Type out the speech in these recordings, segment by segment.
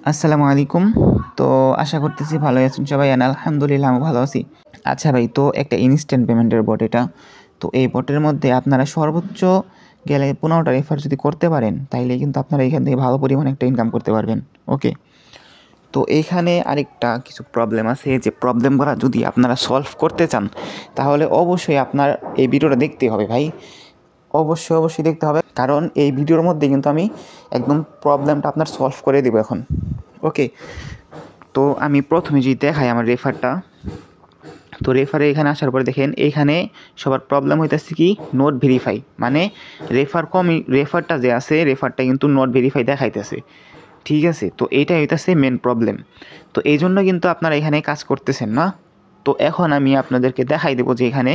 আসসালামু আলাইকুম। তো আশা করতেছি ভালোই আছেন সবাই। আলহামদুলিল্লাহ আমি ভালো আছি। আচ্ছা ভাই, তো একটা ইনস্ট্যান্ট পেমেন্টের বট এটা। তো এই বটের মধ্যে আপনারা সর্বোচ্চ গেলে 15টা রেফার যদি করতে পারেন, তাইলে কিন্তু আপনারা এখান থেকে ভালো পরিমাণে একটা ইনকাম করতে পারবেন। ওকে, তো এইখানে আরেকটা কিছু প্রবলেম আছে, যে প্রবলেমগুলো যদি আপনারা সলভ করতে চান তাহলে অবশ্যই আপনার এই ভিডিওটা দেখতে হবে ভাই। অবশ্যই দেখতে হবে, কারণ এই ভিডিওর মধ্যে কিন্তু আমি একদম প্রবলেমটা আপনার সলভ করে দেবো এখন। ওকে, তো আমি প্রথমে যদি দেখাই আমার রেফারটা, তো রেফারে এখানে আসার পরে দেখেন এইখানে সবার প্রবলেম হইতেছে কি নট ভেরিফাই, মানে রেফারটা যে আছে রেফারটা কিন্তু নট ভেরিফাই দেখাইতেছে। ঠিক আছে, তো এইটা হইতেছে মেন প্রবলেম। তো এই জন্য কিন্তু আপনারা এখানে কাজ করতেছেন না। তো এখন আমি আপনাদেরকে দেখাই দেবো যে এখানে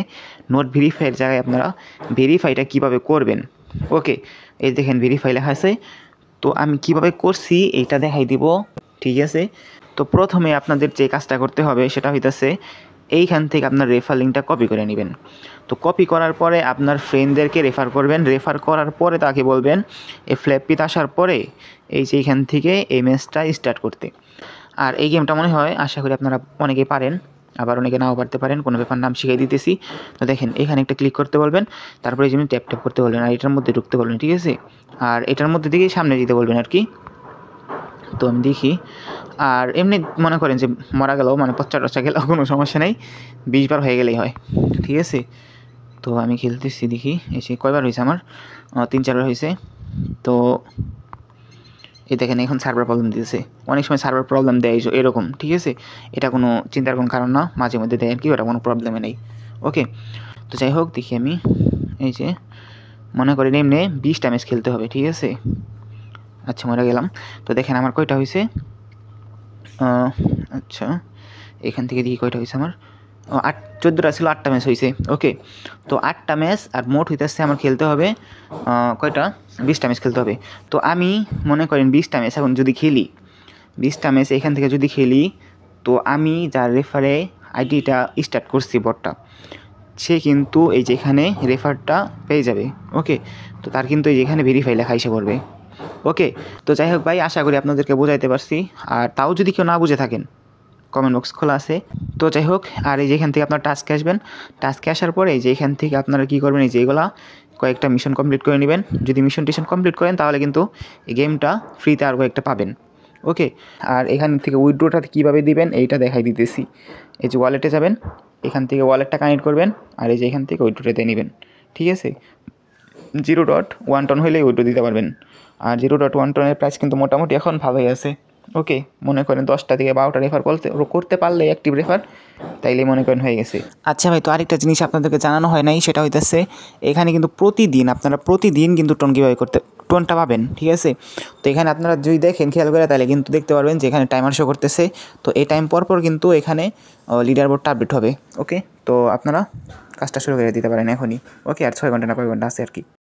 নট ভেরিফাইয়ের জায়গায় আপনারা ভেরিফাইটা কিভাবে করবেন। ওকে, এই দেখেন ভেরিফাই লেখা আছে। তো আমি কিভাবে করছি এইটা দেখাই দিব। ঠিক আছে, তো প্রথমে আপনাদের যে কাজটা করতে হবে সেটা হইতেছে এইখান থেকে আপনার রেফার লিঙ্কটা কপি করে নেবেন। তো কপি করার পরে আপনার ফ্রেন্ডদেরকে রেফার করবেন। রেফার করার পরে তাকে বলবেন এই ফ্ল্যাপিতে আসার পরে এই যে এইখান থেকে এই ম্যাচটা স্টার্ট করতে। আর এই গেমটা মনে হয় আশা করি আপনারা অনেকেই পারেন, আবার অনেকে নাও পারতে পারেন, কোনো ব্যাপার নাম শিখিয়ে দিতেছি। তো দেখেন এখানে একটা ক্লিক করতে বলবেন, তারপরে এই জন্য ট্যাপ ট্যাপ করতে বলবেন আর এটার মধ্যে ঢুকতে বলবেন। ঠিক আছে, আর এটার মধ্যে দিকেই সামনে যেতে বলবেন আর কি। তো আমি দেখি, আর এমনি মনে করেন যে মারা গেলেও মানে পচ্চা টচ্চা গেলেও কোনো সমস্যা নেই, 20 বার হয়ে গেলেই হয়। ঠিক আছে, তো আমি খেলতেছি দেখি এসে কয়বার হয়েছে আমার, 3-4 বার হয়েছে। তো এই দেখেন এখন সার্ভার প্রবলেম দিয়েছে, অনেক সময় সার্ভার প্রবলেম দেয় এরকম। ঠিক আছে, এটা কোনো চিন্তার কোনো কারণ না, মাঝে মধ্যে দেয় আর কি, ওটা কোনো প্রবলেমে নেই। ওকে, তো যাই হোক দেখি আমি, এই যে মনে করেন এমনি 20টা ম্যাচ খেলতে হবে। ঠিক আছে, আচ্ছা মরে গেলাম। তো দেখেন আমার কয়টা হয়েছে, আচ্ছা এখান থেকে দেখি কয়টা হয়েছে আমার, 14টা ছিল, 8টা ম্যাচ হয়েছে। ওকে, তো 8টা ম্যাচ আর মোট হইতেছে আমার খেলতে হবে কয়টা, 20টা ম্যাচ খেলতে হবে। তো আমি মনে করেন 20টা ম্যাচ এখন যদি খেলি, 20টা ম্যাচ এখান থেকে যদি খেলি, তো আমি যার রেফারে আইডিটা স্টার্ট করছি বটটা, সে কিন্তু এই যেখানে রেফারটা পেয়ে যাবে। ওকে, তো তার কিন্তু এই যেখানে ভেরিফাই লেখা এসে পড়বে। ওকে, তো যাই হোক ভাই, আশা করি আপনাদেরকে বোঝাইতে পারছি। আর তাও যদি কেউ না বুঝে থাকেন, কমেন্ট বক্স খোলা আছে। তো যাই হোক, আর এই যেখান থেকে আপনার টাস্কে আসবেন, টাস্কে আসার পরে এই যে এখান থেকে আপনারা কী করবেন, এই যে এগুলা কয়েকটা মিশন কমপ্লিট করে নেবেন। যদি মিশন টিশন কমপ্লিট করেন তাহলে কিন্তু এই গেমটা ফ্রিতে আর কয়েকটা পাবেন। ওকে, আর এখান থেকে উইথড্রোটা কীভাবে দিবেন এইটা দেখাই দিতেছি। এই যে ওয়ালেটে যাবেন, এখান থেকে ওয়ালেটটা কানেক্ট করবেন, আর এই যে এখান থেকে উইথড্রোটা দিয়ে নেবেন। ঠিক আছে, 0.1 টন হলেই উইথড্রো দিতে পারবেন। আর 0.1 টনের প্রাইস কিন্তু মোটামুটি এখন ভালোই আছে। ওকে, মনে করেন 10টা থেকে 12টা রেফার করতে পারলে অ্যাক্টিভ রেফার, তাইলে মনে করেন হয়ে গেছে। আচ্ছা ভাই, তো আরেকটা জিনিস আপনাদেরকে জানানো হয় নাই, সেটা হইতেছে এখানে কিন্তু আপনারা প্রতিদিন কিন্তু টোন কীভাবে টোনটা পাবেন। ঠিক আছে, তো এখানে আপনারা যদি দেখেন খেয়াল করে, তাহলে কিন্তু দেখতে পারবেন যে এখানে টাইমার শো করতেছে। তো এই টাইম পর কিন্তু এখানে লিডার বোর্ডটা আপডেট হবে। ওকে, তো আপনারা কাজটা শুরু করে দিতে পারেন এখনই। ওকে, আর 6 ঘন্টা না কয় ঘন্টা আছে আর কি।